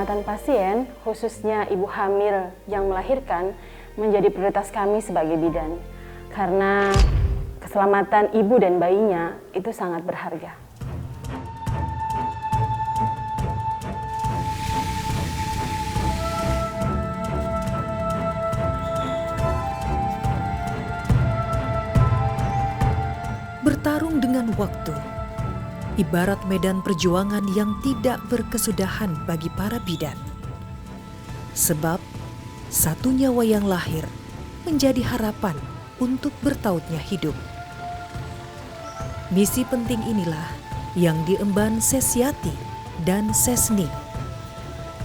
keselamatan pasien, khususnya ibu hamil yang melahirkan, menjadi prioritas kami sebagai bidan. Karena keselamatan ibu dan bayinya itu sangat berharga. Bertarung dengan waktu, ibarat medan perjuangan yang tidak berkesudahan bagi para bidan. Sebab satu nyawa yang lahir menjadi harapan untuk bertautnya hidup. Misi penting inilah yang diemban Sesyati dan Sesning,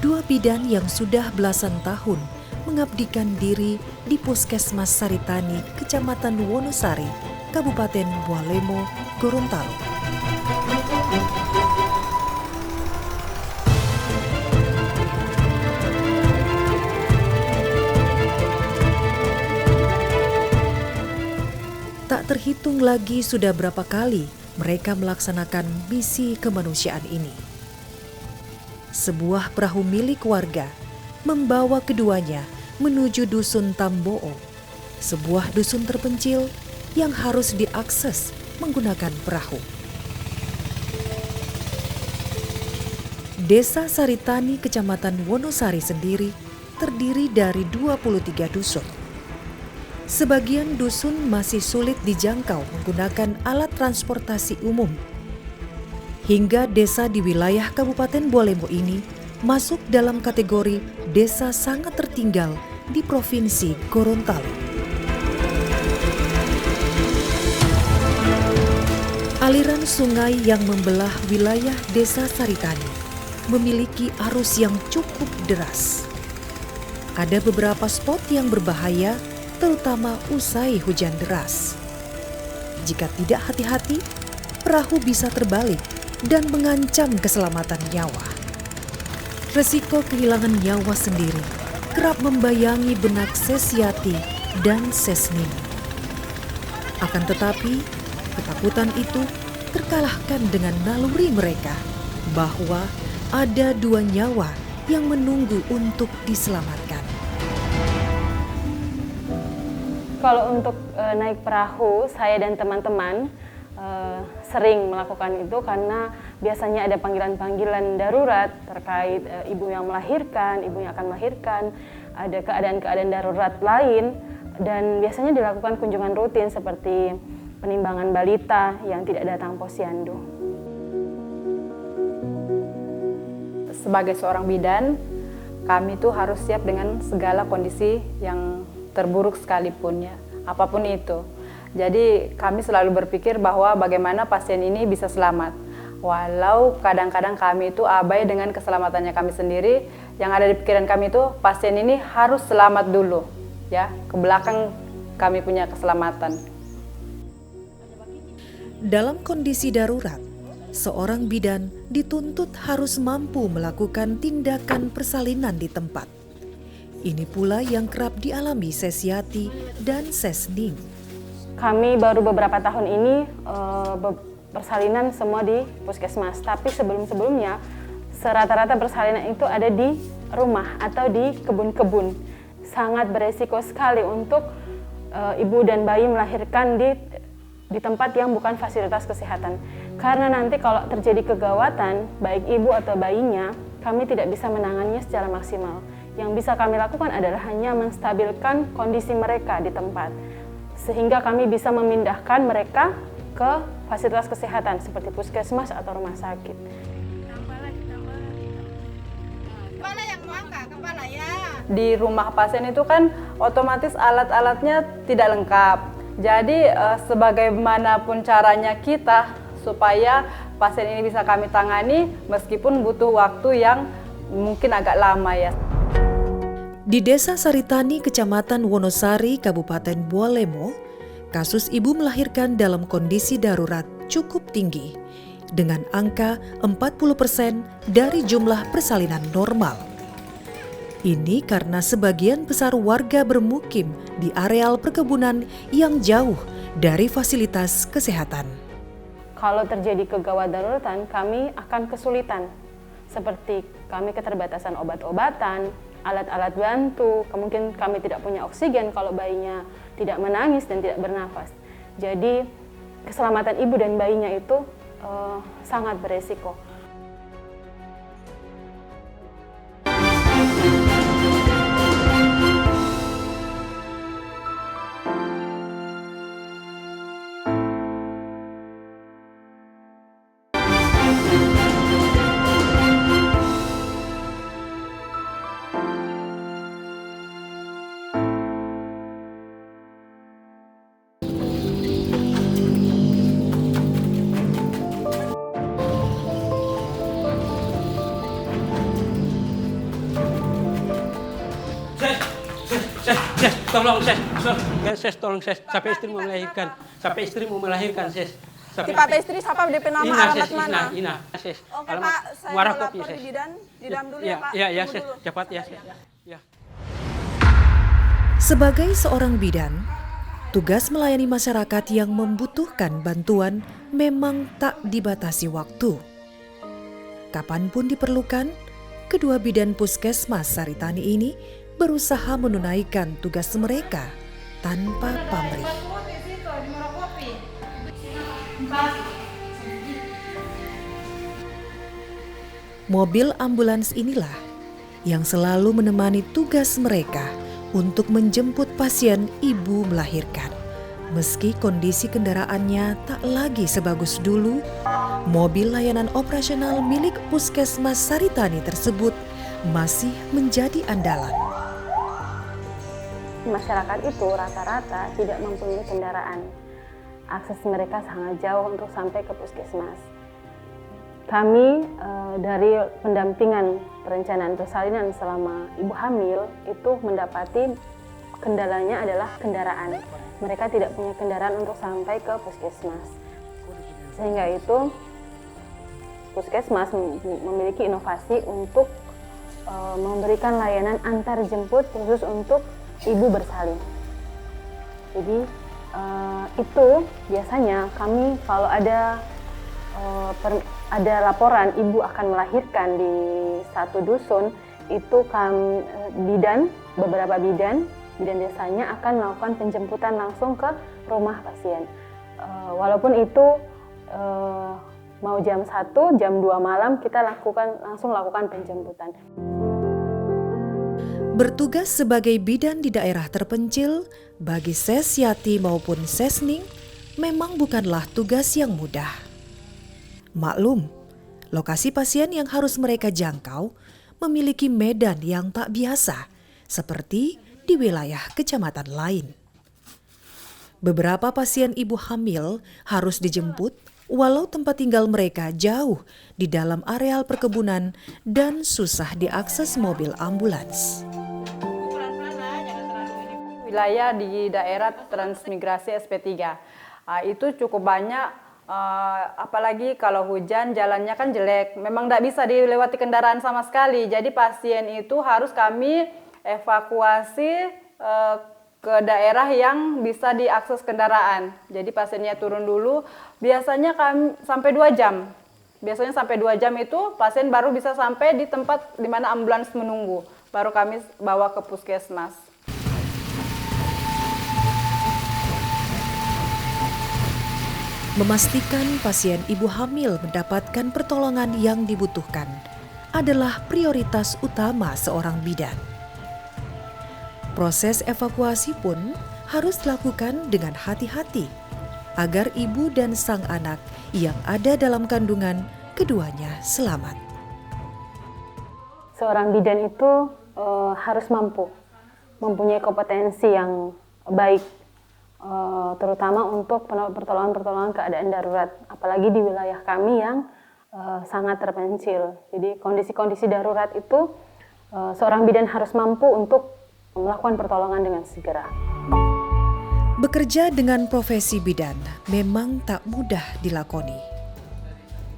dua bidan yang sudah belasan tahun mengabdikan diri di Puskesmas Saritani, Kecamatan Wonosari, Kabupaten Bualemo, Gorontalo. Tak terhitung lagi sudah berapa kali mereka melaksanakan misi kemanusiaan ini. Sebuah perahu milik warga membawa keduanya menuju Dusun Tamboo, sebuah dusun terpencil yang harus diakses menggunakan perahu. Desa Saritani, Kecamatan Wonosari sendiri terdiri dari 23 dusun. Sebagian dusun masih sulit dijangkau menggunakan alat transportasi umum. Hingga desa di wilayah Kabupaten Bualemo ini masuk dalam kategori desa sangat tertinggal di Provinsi Gorontalo. Aliran sungai yang membelah wilayah desa Saritani memiliki arus yang cukup deras. Ada beberapa spot yang berbahaya, terutama usai hujan deras. Jika tidak hati-hati, perahu bisa terbalik dan mengancam keselamatan nyawa. Resiko kehilangan nyawa sendiri kerap membayangi benak Sesyati dan Sesning. Akan tetapi, ketakutan itu terkalahkan dengan naluri mereka bahwa ada dua nyawa yang menunggu untuk diselamatkan. Kalau untuk naik perahu, saya dan teman-teman sering melakukan itu karena biasanya ada panggilan-panggilan darurat terkait ibu yang melahirkan, ibu yang akan melahirkan, ada keadaan-keadaan darurat lain, dan biasanya dilakukan kunjungan rutin seperti penimbangan balita yang tidak datang posyandu. Sebagai seorang bidan, kami tuh harus siap dengan segala kondisi yang terburuk sekalipun ya, apapun itu. Jadi kami selalu berpikir bahwa bagaimana pasien ini bisa selamat. Walau kadang-kadang kami itu abai dengan keselamatannya kami sendiri, yang ada di pikiran kami itu pasien ini harus selamat dulu ya, ke belakang kami punya keselamatan. Dalam kondisi darurat, seorang bidan dituntut harus mampu melakukan tindakan persalinan di tempat. Ini pula yang kerap dialami Sesyati dan Sesning. Kami baru beberapa tahun ini persalinan semua di puskesmas, tapi sebelum-sebelumnya rata-rata persalinan itu ada di rumah atau di kebun-kebun. Sangat beresiko sekali untuk ibu dan bayi melahirkan di tempat yang bukan fasilitas kesehatan. Karena nanti kalau terjadi kegawatan, baik ibu atau bayinya, kami tidak bisa menangannya secara maksimal. Yang bisa kami lakukan adalah hanya menstabilkan kondisi mereka di tempat, sehingga kami bisa memindahkan mereka ke fasilitas kesehatan seperti puskesmas atau rumah sakit. Kepala yang angkat, kepala ya. Di rumah pasien itu kan otomatis alat-alatnya tidak lengkap. Jadi sebagaimanapun caranya kita supaya pasien ini bisa kami tangani meskipun butuh waktu yang mungkin agak lama ya. Di Desa Saritani, Kecamatan Wonosari, Kabupaten Bualemo, kasus ibu melahirkan dalam kondisi darurat cukup tinggi, dengan angka 40% dari jumlah persalinan normal. Ini karena sebagian besar warga bermukim di areal perkebunan yang jauh dari fasilitas kesehatan. Kalau terjadi kegawat daruratan, kami akan kesulitan seperti kami keterbatasan obat-obatan, alat-alat bantu, kemungkinan kami tidak punya oksigen kalau bayinya tidak menangis dan tidak bernafas. Jadi keselamatan ibu dan bayinya itu sangat beresiko. Tolong ses, tolong ses, sampai istri mau melahirkan, ses. Di Pak istri siapa DP nama alamat mana? Ina, ses. Oke Alamat Pak, saya Muara mau Kopi, lapor ses. di Bidam dulu ya Pak. Ya, Tunggu ses, dulu. cepat ya, ses. Ya. Sebagai seorang bidan, tugas melayani masyarakat yang membutuhkan bantuan memang tak dibatasi waktu. Kapanpun diperlukan, kedua bidan Puskesmas Saritani ini berusaha menunaikan tugas mereka tanpa pamrih. Mobil ambulans inilah yang selalu menemani tugas mereka untuk menjemput pasien ibu melahirkan. Meski kondisi kendaraannya tak lagi sebagus dulu, mobil layanan operasional milik Puskesmas Saritani tersebut masih menjadi andalan. Masyarakat itu rata-rata tidak mempunyai kendaraan. Akses mereka sangat jauh untuk sampai ke puskesmas. Kami dari pendampingan perencanaan persalinan selama ibu hamil itu mendapati kendalanya adalah kendaraan. Mereka tidak punya kendaraan untuk sampai ke puskesmas. Sehingga itu puskesmas memiliki inovasi untuk memberikan layanan antar jemput khusus untuk ibu bersalin. Jadi itu biasanya kami kalau ada laporan ibu akan melahirkan di satu dusun, itu kami beberapa bidan desanya akan melakukan penjemputan langsung ke rumah pasien. Walaupun itu mau jam 1, jam 2 malam kita langsung lakukan penjemputan. Bertugas sebagai bidan di daerah terpencil, bagi Ses Yati maupun Sesning memang bukanlah tugas yang mudah. Maklum, lokasi pasien yang harus mereka jangkau memiliki medan yang tak biasa, seperti di wilayah kecamatan lain. Beberapa pasien ibu hamil harus dijemput walau tempat tinggal mereka jauh di dalam areal perkebunan dan susah diakses mobil ambulans. Wilayah di daerah transmigrasi SP3 itu cukup banyak, apalagi kalau hujan jalannya kan jelek, memang tidak bisa dilewati kendaraan sama sekali. Jadi pasien itu harus kami evakuasi ke daerah yang bisa diakses kendaraan. Jadi pasiennya turun dulu, biasanya kami sampai 2 jam. Biasanya sampai 2 jam itu pasien baru bisa sampai di tempat di mana ambulans menunggu. Baru kami bawa ke puskesmas. Memastikan pasien ibu hamil mendapatkan pertolongan yang dibutuhkan adalah prioritas utama seorang bidan. Proses evakuasi pun harus dilakukan dengan hati-hati agar ibu dan sang anak yang ada dalam kandungan keduanya selamat. Seorang bidan itu harus mempunyai kompetensi yang baik, terutama untuk pertolongan keadaan darurat, apalagi di wilayah kami yang sangat terpencil. Jadi kondisi-kondisi darurat itu seorang bidan harus mampu untuk melakukan pertolongan dengan segera. Bekerja dengan profesi bidan memang tak mudah dilakoni.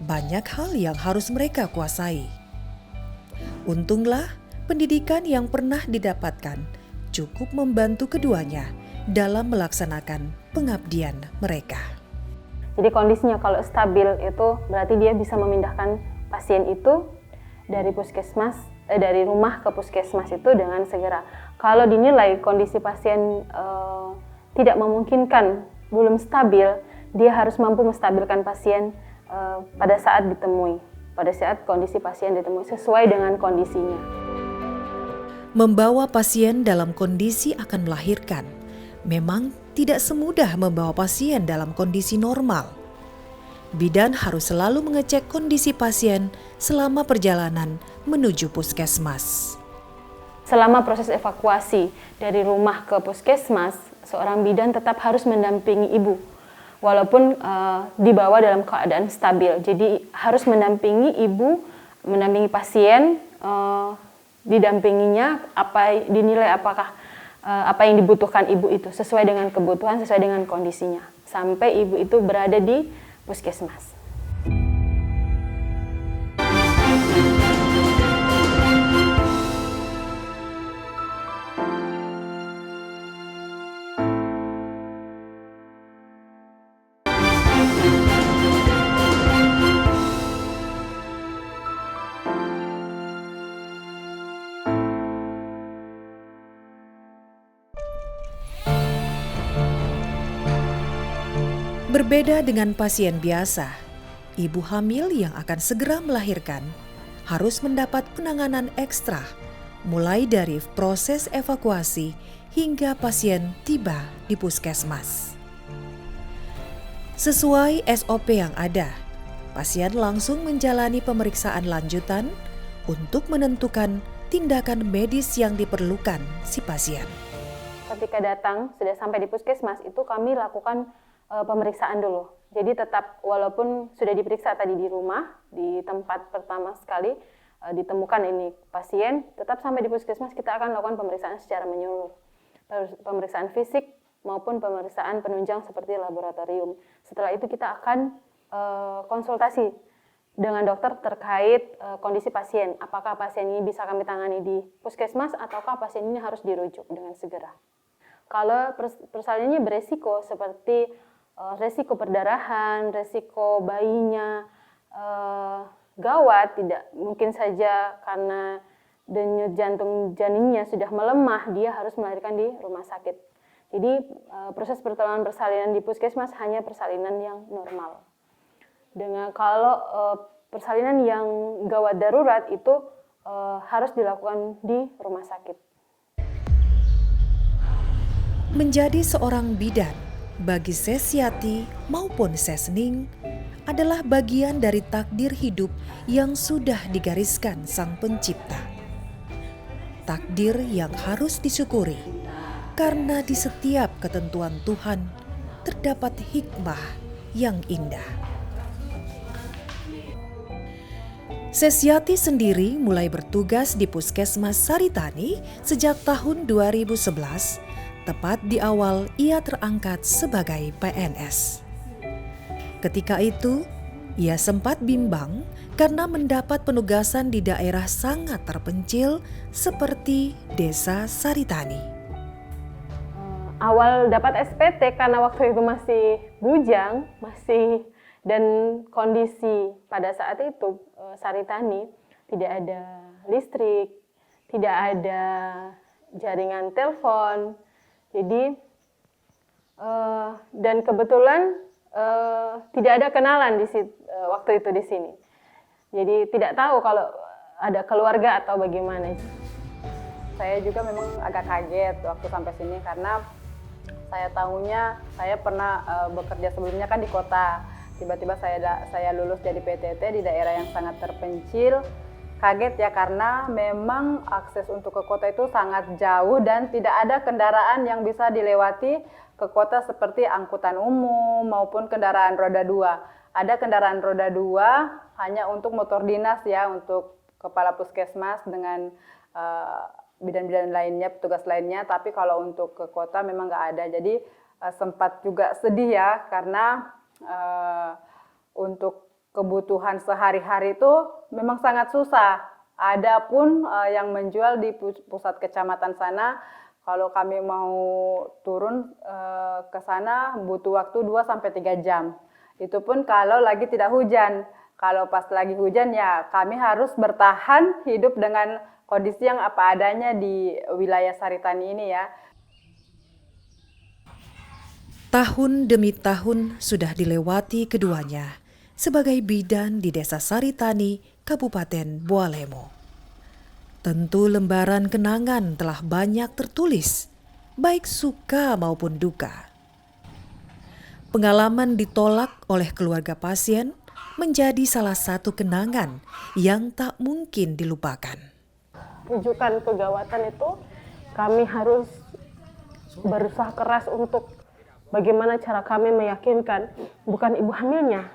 Banyak hal yang harus mereka kuasai. Untunglah pendidikan yang pernah didapatkan cukup membantu keduanya dalam melaksanakan pengabdian mereka. Jadi kondisinya kalau stabil itu berarti dia bisa memindahkan pasien itu dari puskesmas, dari rumah ke puskesmas itu dengan segera. Kalau dinilai kondisi pasien tidak memungkinkan, belum stabil, dia harus mampu menstabilkan pasien pada saat ditemui, pada saat kondisi pasien ditemui sesuai dengan kondisinya. Membawa pasien dalam kondisi akan melahirkan memang tidak semudah membawa pasien dalam kondisi normal. Bidan harus selalu mengecek kondisi pasien selama perjalanan menuju puskesmas. Selama proses evakuasi dari rumah ke puskesmas, seorang bidan tetap harus mendampingi ibu, walaupun dibawa dalam keadaan stabil. Jadi harus mendampingi ibu, mendampingi pasien, didampinginya dinilai apakah apa yang dibutuhkan ibu itu sesuai dengan kebutuhan, sesuai dengan kondisinya, sampai ibu itu berada di puskesmas. Berbeda dengan pasien biasa, ibu hamil yang akan segera melahirkan harus mendapat penanganan ekstra, mulai dari proses evakuasi hingga pasien tiba di puskesmas. Sesuai SOP yang ada, pasien langsung menjalani pemeriksaan lanjutan untuk menentukan tindakan medis yang diperlukan si pasien. Ketika datang, sudah sampai di puskesmas, itu kami lakukan pemeriksaan dulu. Jadi tetap walaupun sudah diperiksa tadi di rumah, di tempat pertama sekali ditemukan ini pasien, tetap sampai di puskesmas kita akan lakukan pemeriksaan secara menyeluruh. Pemeriksaan fisik maupun pemeriksaan penunjang seperti laboratorium. Setelah itu kita akan konsultasi dengan dokter terkait kondisi pasien. Apakah pasien ini bisa kami tangani di puskesmas ataukah pasien ini harus dirujuk dengan segera. Kalau persalinannya beresiko seperti resiko perdarahan, resiko bayinya gawat, tidak mungkin saja karena denyut jantung janinnya sudah melemah, dia harus melahirkan di rumah sakit. Jadi proses pertolongan persalinan di puskesmas hanya persalinan yang normal. Dengan kalau persalinan yang gawat darurat itu harus dilakukan di rumah sakit. Menjadi seorang bidan bagi Sesyati maupun Sesning adalah bagian dari takdir hidup yang sudah digariskan Sang Pencipta. Takdir yang harus disyukuri karena di setiap ketentuan Tuhan terdapat hikmah yang indah. Sesyati sendiri mulai bertugas di Puskesmas Saritani sejak tahun 2011. Tepat di awal ia terangkat sebagai PNS. Ketika itu, ia sempat bimbang karena mendapat penugasan di daerah sangat terpencil seperti Desa Saritani. Awal dapat SPT karena waktu itu masih bujang, dan kondisi pada saat itu Saritani tidak ada listrik, tidak ada jaringan telepon. Jadi dan kebetulan tidak ada kenalan waktu itu di sini. Jadi tidak tahu kalau ada keluarga atau bagaimana. Saya juga memang agak kaget waktu sampai sini karena saya tahunya saya pernah bekerja sebelumnya kan di kota. Tiba-tiba saya lulus jadi PTT di daerah yang sangat terpencil. Kaget ya karena memang akses untuk ke kota itu sangat jauh dan tidak ada kendaraan yang bisa dilewati ke kota seperti angkutan umum maupun kendaraan roda 2. Ada kendaraan roda 2 hanya untuk motor dinas ya, untuk kepala puskesmas dengan bidan-bidan lainnya, petugas lainnya. Tapi kalau untuk ke kota memang nggak ada. Jadi sempat juga sedih ya karena untuk kebutuhan sehari-hari itu memang sangat susah. Ada pun yang menjual di pusat kecamatan sana, kalau kami mau turun ke sana butuh waktu 2-3 jam. Itu pun kalau lagi tidak hujan. Kalau pas lagi hujan ya kami harus bertahan hidup dengan kondisi yang apa adanya di wilayah Saritani ini ya. Tahun demi tahun sudah dilewati keduanya sebagai bidan di Desa Saritani, Kabupaten Bualemo. Tentu lembaran kenangan telah banyak tertulis, baik suka maupun duka. Pengalaman ditolak oleh keluarga pasien menjadi salah satu kenangan yang tak mungkin dilupakan. Rujukan kegawatan itu kami harus berusaha keras untuk bagaimana cara kami meyakinkan bukan ibu hamilnya,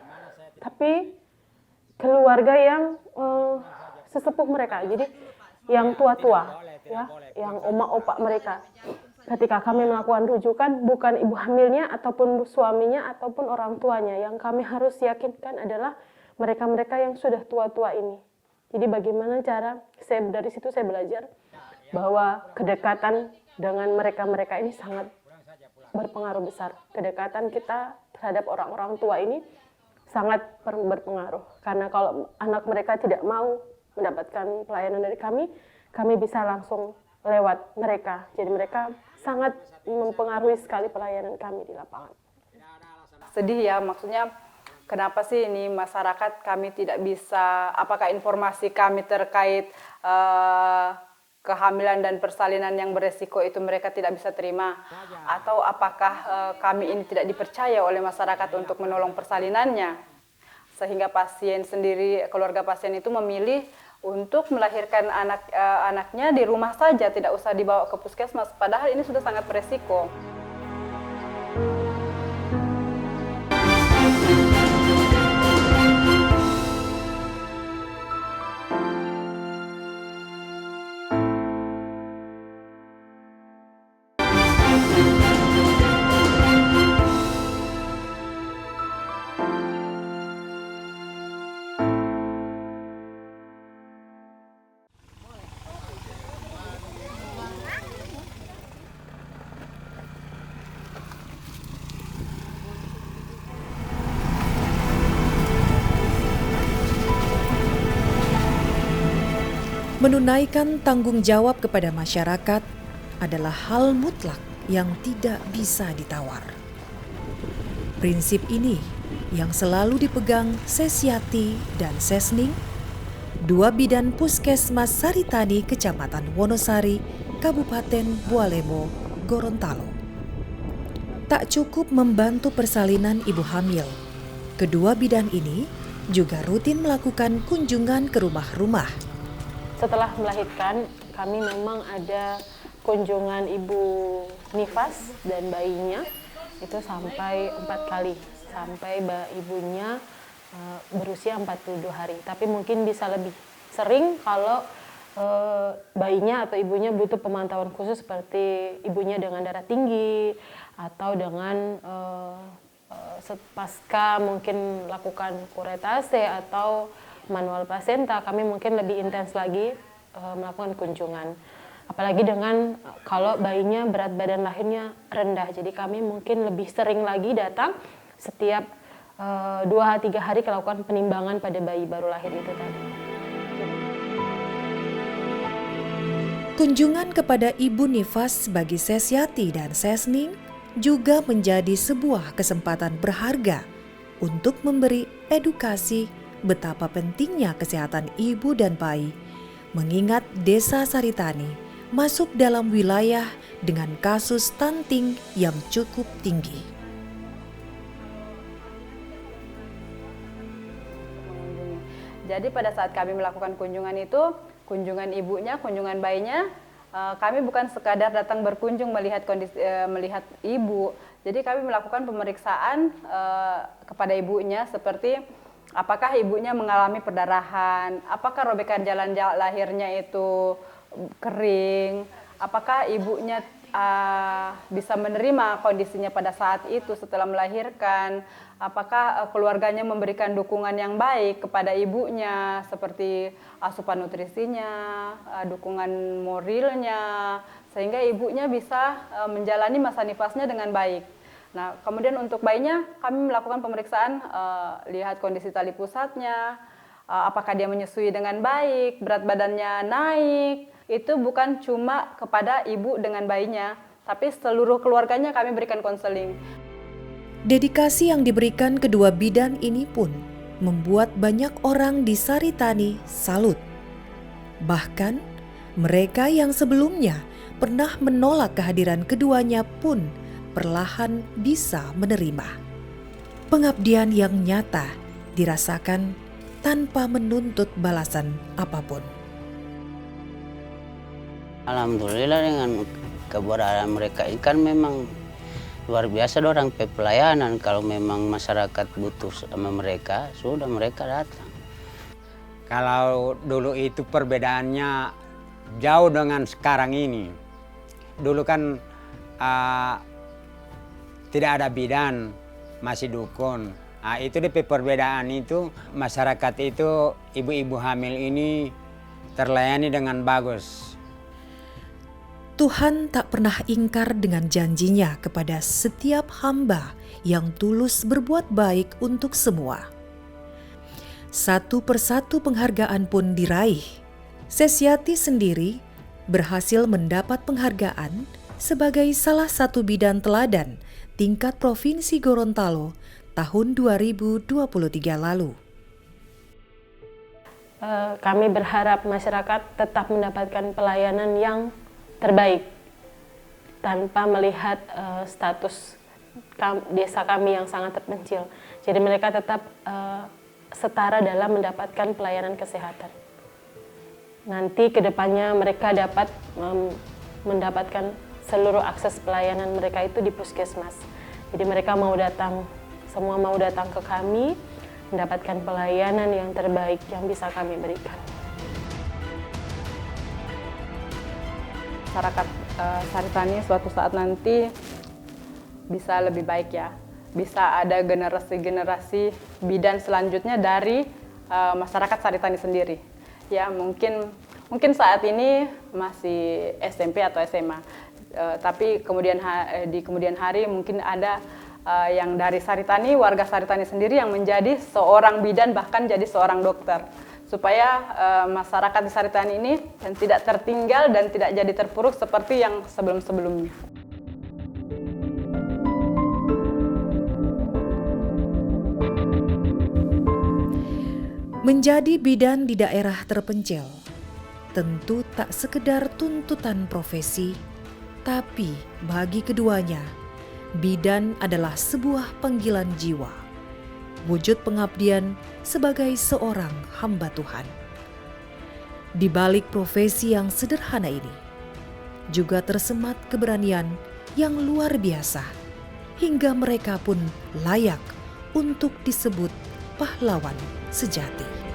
tapi keluarga yang sesepuh mereka, jadi yang tua-tua, ya, yang oma-opa mereka. Ketika kami melakukan rujukan, bukan ibu hamilnya ataupun suaminya ataupun orang tuanya. Yang kami harus yakinkan adalah mereka-mereka yang sudah tua-tua ini. Jadi bagaimana cara, dari situ saya belajar bahwa kedekatan dengan mereka-mereka ini sangat berpengaruh besar. Kedekatan kita terhadap orang-orang tua ini sangat berpengaruh. Karena kalau anak mereka tidak mau mendapatkan pelayanan dari kami bisa langsung lewat mereka. Jadi mereka sangat mempengaruhi sekali pelayanan kami di lapangan. Sedih ya, maksudnya kenapa sih ini masyarakat kami tidak bisa, apakah informasi kami terkait kehamilan dan persalinan yang beresiko itu mereka tidak bisa terima, atau apakah kami ini tidak dipercaya oleh masyarakat untuk menolong persalinannya, sehingga pasien sendiri, keluarga pasien itu memilih untuk melahirkan anaknya di rumah saja, tidak usah dibawa ke puskesmas, padahal ini sudah sangat beresiko. Menunaikan tanggung jawab kepada masyarakat adalah hal mutlak yang tidak bisa ditawar. Prinsip ini yang selalu dipegang Sesyati dan Sesning, dua bidan Puskesmas Saritani Kecamatan Wonosari, Kabupaten Bualemo, Gorontalo. Tak cukup membantu persalinan ibu hamil, kedua bidan ini juga rutin melakukan kunjungan ke rumah-rumah. Setelah melahirkan, kami memang ada kunjungan ibu nifas dan bayinya itu sampai 4 kali, sampai ibunya berusia 42 hari. Tapi mungkin bisa lebih sering kalau bayinya atau ibunya butuh pemantauan khusus seperti ibunya dengan darah tinggi atau dengan pasca mungkin lakukan kuretase atau manual placenta, kami mungkin lebih intens lagi melakukan kunjungan. Apalagi dengan kalau bayinya berat badan lahirnya rendah, jadi kami mungkin lebih sering lagi datang setiap 2-3 hari melakukan penimbangan pada bayi baru lahir itu tadi. Kunjungan kepada ibu nifas bagi Sesyati dan Sesning juga menjadi sebuah kesempatan berharga untuk memberi edukasi betapa pentingnya kesehatan ibu dan bayi, mengingat Desa Saritani masuk dalam wilayah dengan kasus stunting yang cukup tinggi. Jadi pada saat kami melakukan kunjungan itu, kunjungan ibunya, kunjungan bayinya, kami bukan sekadar datang berkunjung melihat kondisi, melihat ibu. Jadi kami melakukan pemeriksaan kepada ibunya seperti apakah ibunya mengalami perdarahan, apakah robekan jalan lahirnya itu kering, apakah ibunya bisa menerima kondisinya pada saat itu setelah melahirkan, apakah keluarganya memberikan dukungan yang baik kepada ibunya seperti asupan nutrisinya, dukungan moralnya, sehingga ibunya bisa menjalani masa nifasnya dengan baik. Nah, kemudian untuk bayinya kami melakukan pemeriksaan, lihat kondisi tali pusatnya, apakah dia menyusui dengan baik, berat badannya naik. Itu bukan cuma kepada ibu dengan bayinya, tapi seluruh keluarganya kami berikan konseling. Dedikasi yang diberikan kedua bidan ini pun membuat banyak orang di Saritani salut. Bahkan mereka yang sebelumnya pernah menolak kehadiran keduanya pun perlahan bisa menerima. Pengabdian yang nyata dirasakan tanpa menuntut balasan apapun. Alhamdulillah dengan keberadaan mereka ini kan memang luar biasa orang pelayanan. Kalau memang masyarakat butuh sama mereka, sudah mereka datang. Kalau dulu itu perbedaannya jauh dengan sekarang ini. Dulu kan tidak ada bidan, masih dukun. Nah, itu di perbedaan itu masyarakat itu ibu-ibu hamil ini terlayani dengan bagus. Tuhan tak pernah ingkar dengan janjinya kepada setiap hamba yang tulus berbuat baik untuk semua. Satu persatu penghargaan pun diraih. Sesyati sendiri berhasil mendapat penghargaan sebagai salah satu bidan teladan tingkat Provinsi Gorontalo tahun 2023 lalu. Kami berharap masyarakat tetap mendapatkan pelayanan yang terbaik tanpa melihat status desa kami yang sangat terpencil. Jadi mereka tetap setara dalam mendapatkan pelayanan kesehatan. Nanti kedepannya mereka dapat mendapatkan seluruh akses pelayanan mereka itu di puskesmas. Jadi mereka semua mau datang ke kami, mendapatkan pelayanan yang terbaik yang bisa kami berikan. Masyarakat Saritani suatu saat nanti bisa lebih baik ya. Bisa ada generasi-generasi bidan selanjutnya dari masyarakat Saritani sendiri. Ya, mungkin saat ini masih SMP atau SMA. Tapi di kemudian hari mungkin ada yang dari Saritani, warga Saritani sendiri yang menjadi seorang bidan bahkan jadi seorang dokter. Supaya masyarakat di Saritani ini tidak tertinggal dan tidak jadi terpuruk seperti yang sebelum-sebelumnya. Menjadi bidan di daerah terpencil tentu tak sekedar tuntutan profesi, tapi bagi keduanya, bidan adalah sebuah panggilan jiwa, wujud pengabdian sebagai seorang hamba Tuhan. Di balik profesi yang sederhana ini, juga tersemat keberanian yang luar biasa, hingga mereka pun layak untuk disebut pahlawan sejati.